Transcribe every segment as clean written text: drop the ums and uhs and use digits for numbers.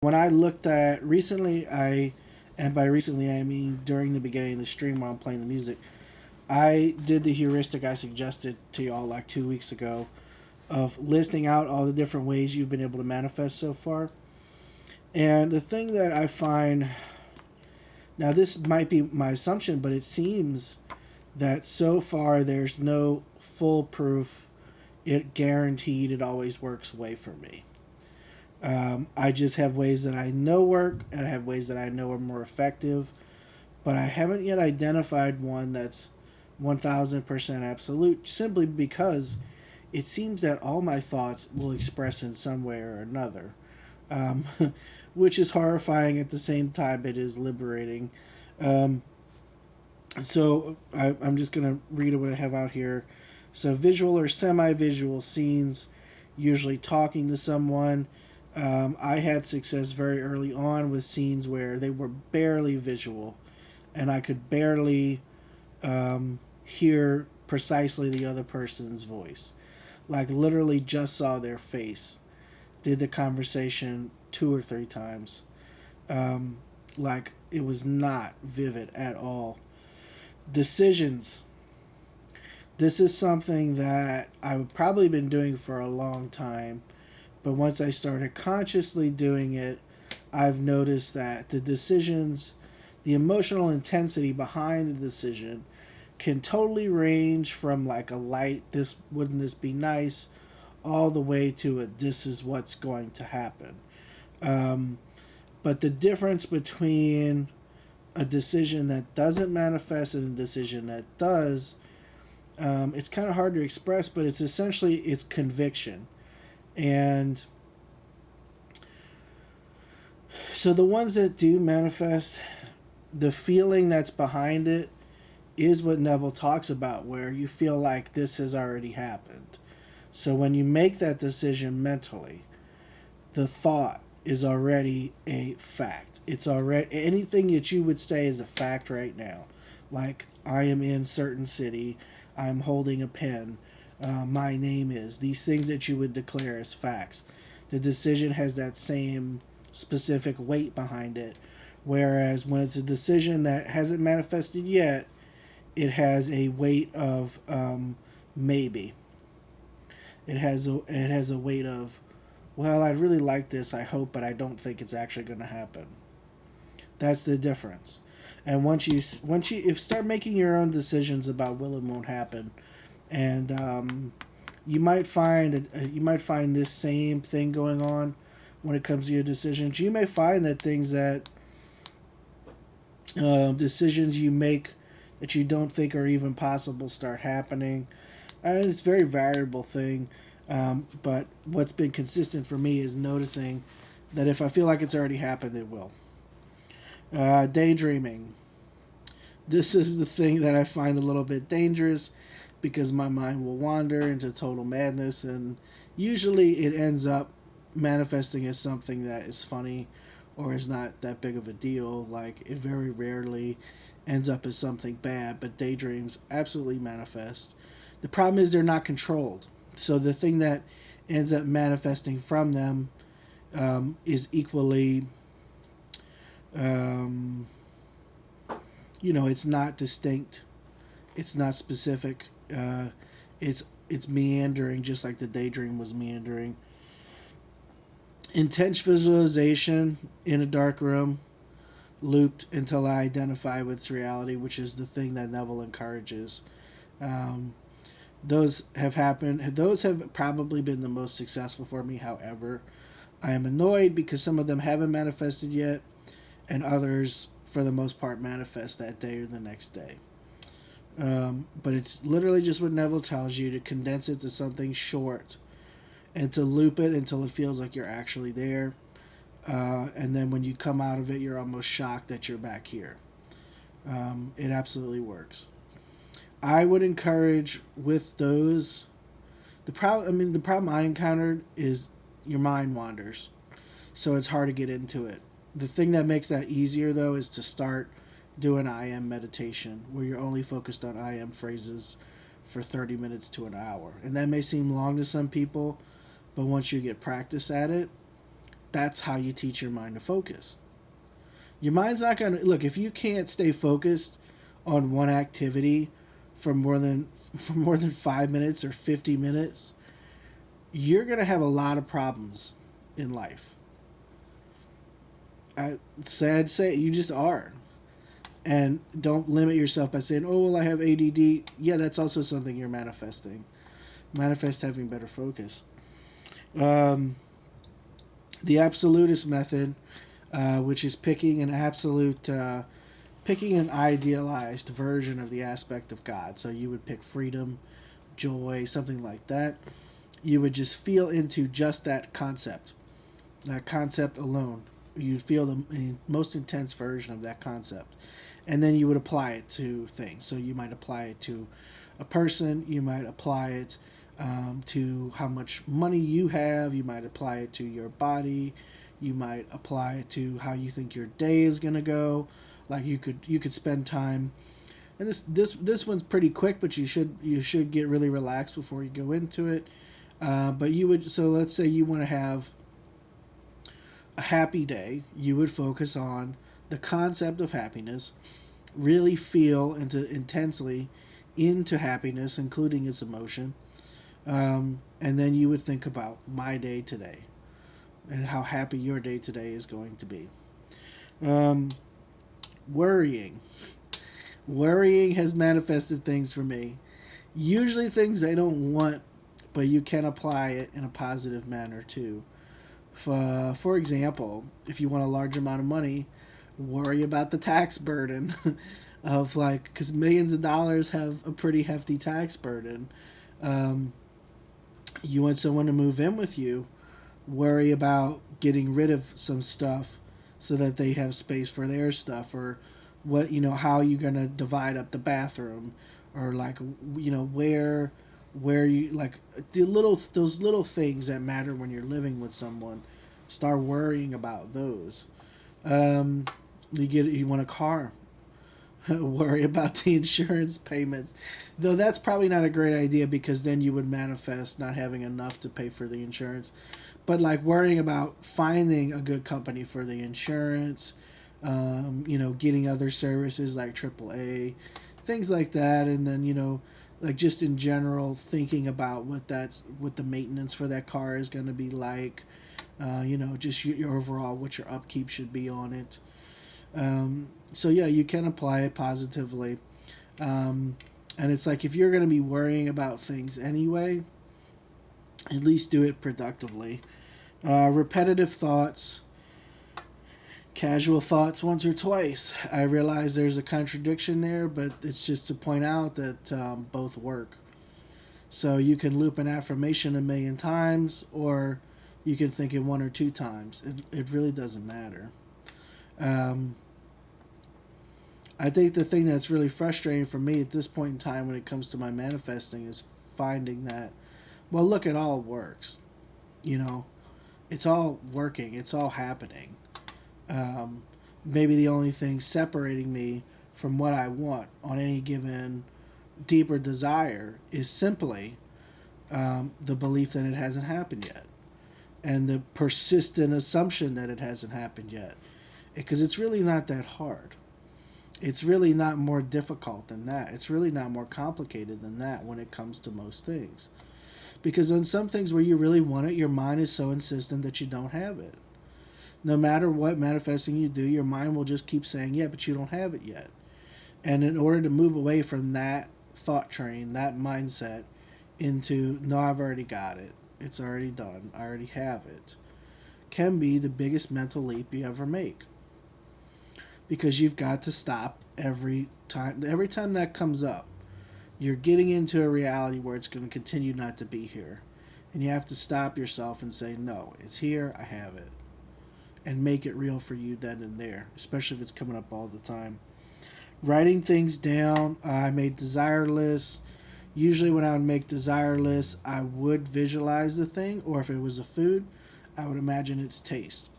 when I looked at recently, and by recently I mean during the beginning of the stream while I'm playing the music, I did the heuristic I suggested to y'all like 2 weeks ago of listing out all the different ways you've been able to manifest so far. And the thing that I find now, this might be my assumption, but it seems that so far there's no foolproof, it guaranteed it always works way for me. I just have ways that I know work, and I have ways that I know are more effective, but I haven't yet identified one that's 1000% absolute, simply because it seems that all my thoughts will express in some way or another. Um, which is horrifying at the same time it is liberating. Um, I'm just going to read what I have out here. So, visual or semi visual scenes, usually talking to someone. I had success very early on with scenes where they were barely visual and I could barely hear precisely the other person's voice. Like, literally just saw their face. Did the conversation 2 or 3 times. Like, it was not vivid at all. Decisions. This is something that I've probably been doing for a long time, but once I started consciously doing it, I've noticed that the decisions, the emotional intensity behind the decision can totally range from like a light, this wouldn't this be nice, all the way to a this is what's going to happen. Um, but the difference between a decision that doesn't manifest and a decision that does, it's kind of hard to express, but it's essentially it's conviction. And so the ones that do manifest, the feeling that's behind it is what Neville talks about, where you feel like this has already happened. So when you make that decision mentally, the thought is already a fact. It's already anything that you would say is a fact right now. Like, I am in certain city, I'm holding a pen, my name is. These things that you would declare as facts. The decision has that same specific weight behind it. Whereas when it's a decision that hasn't manifested yet, it has a weight of maybe. It has a weight of, well, I'd really like this, I hope, but I don't think it's actually going to happen. That's the difference. And once you if start making your own decisions about will and won't happen, and you might find this same thing going on when it comes to your decisions. You may find that things that decisions you make that you don't think are even possible start happening. And it's a very variable thing. But what's been consistent for me is noticing that if I feel like it's already happened, it will. Daydreaming. This is the thing that I find a little bit dangerous because my mind will wander into total madness, and usually it ends up manifesting as something that is funny or is not that big of a deal. Like, it very rarely ends up as something bad, but daydreams absolutely manifest. The problem is they're not controlled. So the thing that ends up manifesting from them is equally, um, it's not distinct, it's not specific. It's meandering, just like the daydream was meandering. Intense visualization in a dark room, looped until I identify with its reality, which is the thing that Neville encourages. Um, those have happened. Those have probably been the most successful for me. However, I am annoyed because some of them haven't manifested yet, and others, for the most part, manifest that day or the next day. But it's literally just what Neville tells you, to condense it to something short and to loop it until it feels like you're actually there. And then when you come out of it, you're almost shocked that you're back here. It absolutely works. I would encourage with those. The problem I encountered is your mind wanders, so it's hard to get into it. The thing that makes that easier, though, is to start doing I am meditation, where you're only focused on I am phrases for 30 minutes to an hour. And that may seem long to some people, but once you get practice at it, That's how you teach your mind to focus. Your mind's not going to look if you can't stay focused on one activity for more than 5 minutes or 50 minutes, you're going to have a lot of problems in life. Sad to say, you just are. And don't limit yourself by saying, "Oh, well, I have ADD." Yeah, that's also something you're manifesting. Manifest having better focus. Um, the absolutist method, which is picking an idealized version of the aspect of God. So you would pick freedom, joy, something like that. You would just feel into just that concept alone. You'd feel the most intense version of that concept. And then you would apply it to things. So you might apply it to a person, you might apply it to how much money you have, you might apply it to your body, you might apply it to how you think your day is going to go. Like you could spend time, and this one's pretty quick, but you should get really relaxed before you go into it. But you would, so let's say you want to have a happy day, you would focus on the concept of happiness, really feel intensely into happiness, including its emotion, and then you would think about my day today and how happy your day today is going to be. Um, Worrying. Worrying has manifested things for me. Usually things I don't want, but you can apply it in a positive manner too. For example, if you want a large amount of money, worry about the tax burden of like, because millions of dollars have a pretty hefty tax burden. Um, you want someone to move in with you, worry about getting rid of some stuff so that they have space for their stuff, or what, how you're going to divide up the bathroom, or like, where you like those little things that matter when you're living with someone. Start worrying about those. You want a car, worry about the insurance payments, though that's probably not a great idea, because then you would manifest not having enough to pay for the insurance. But like worrying about finding a good company for the insurance, getting other services like AAA, things like that, and then like just in general thinking about what the maintenance for that car is going to be like, just your overall what your upkeep should be on it. So yeah, you can apply it positively, and it's like if you're going to be worrying about things anyway, at least do it productively. Repetitive thoughts, casual thoughts once or twice. I realize there's a contradiction there, but it's just to point out that both work. So you can loop an affirmation a million times, or you can think it one or two times. It really doesn't matter. Um, I think the thing that's really frustrating for me at this point in time when it comes to my manifesting is finding that, well, look, it all works. You know, it's all working, it's all happening. Um, Maybe the only thing separating me from what I want on any given deeper desire is simply the belief that it hasn't happened yet, and the persistent assumption that it hasn't happened yet. Because it's really not that hard. It's really not more difficult than that. It's really not more complicated than that when it comes to most things. Because on some things where you really want it, your mind is so insistent that you don't have it. No matter what manifesting you do, your mind will just keep saying, yeah, but you don't have it yet. And in order to move away from that thought train, that mindset, into, no, I've already got it, it's already done, I already have it, can be the biggest mental leap you ever make. Because you've got to stop every time. Every time that comes up, you're getting into a reality where it's going to continue not to be here. And you have to stop yourself and say, no, it's here, I have it. And make it real for you then and there, especially if it's coming up all the time. Writing things down, I made desire lists. Usually when I would make desire lists, I would visualize the thing, or if it was a food, I would imagine its taste.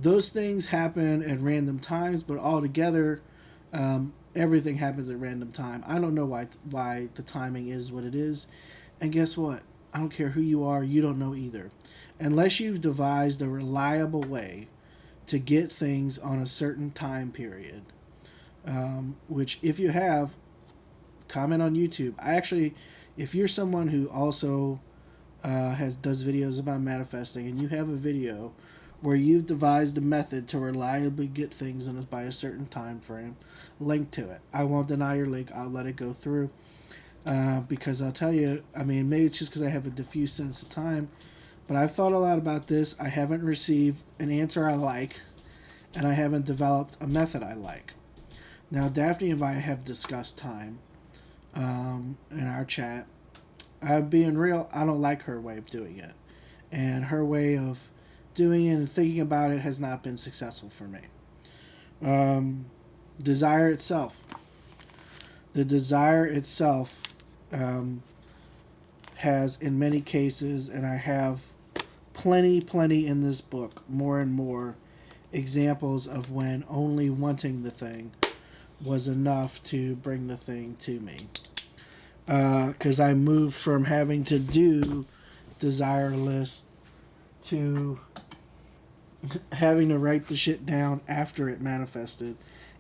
Those things happen at random times, but altogether, everything happens at random time. I don't know why the timing is what it is, and guess what? I don't care who you are, you don't know either. Unless you've devised a reliable way to get things on a certain time period, which if you have, comment on YouTube. I actually, if you're someone who also does videos about manifesting, and you have a video where you've devised a method to reliably get things in by a certain time frame, link to it. I won't deny your link. I'll let it go through because I'll tell you. I mean, maybe it's just because I have a diffuse sense of time, but I've thought a lot about this. I haven't received an answer I like, and I haven't developed a method I like. Now, Daphne and I have discussed time in our chat. I'm being real, I don't like her way of doing it. And her way of doing it and thinking about it has not been successful for me. Desire itself. The desire itself has, in many cases, and I have plenty in this book, more and more examples of when only wanting the thing was enough to bring the thing to me. Because I moved from having to do desire lists to having to write the shit down after it manifested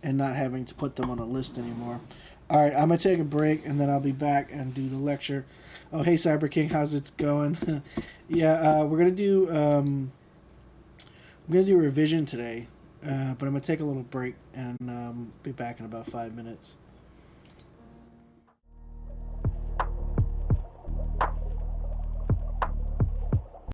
and not having to put them on a list anymore. All right, I'm going to take a break and then I'll be back and do the lecture. Oh, hey, Cyber King, how's it going? Yeah, we're going to do revision today, but I'm going to take a little break and be back in about 5 minutes.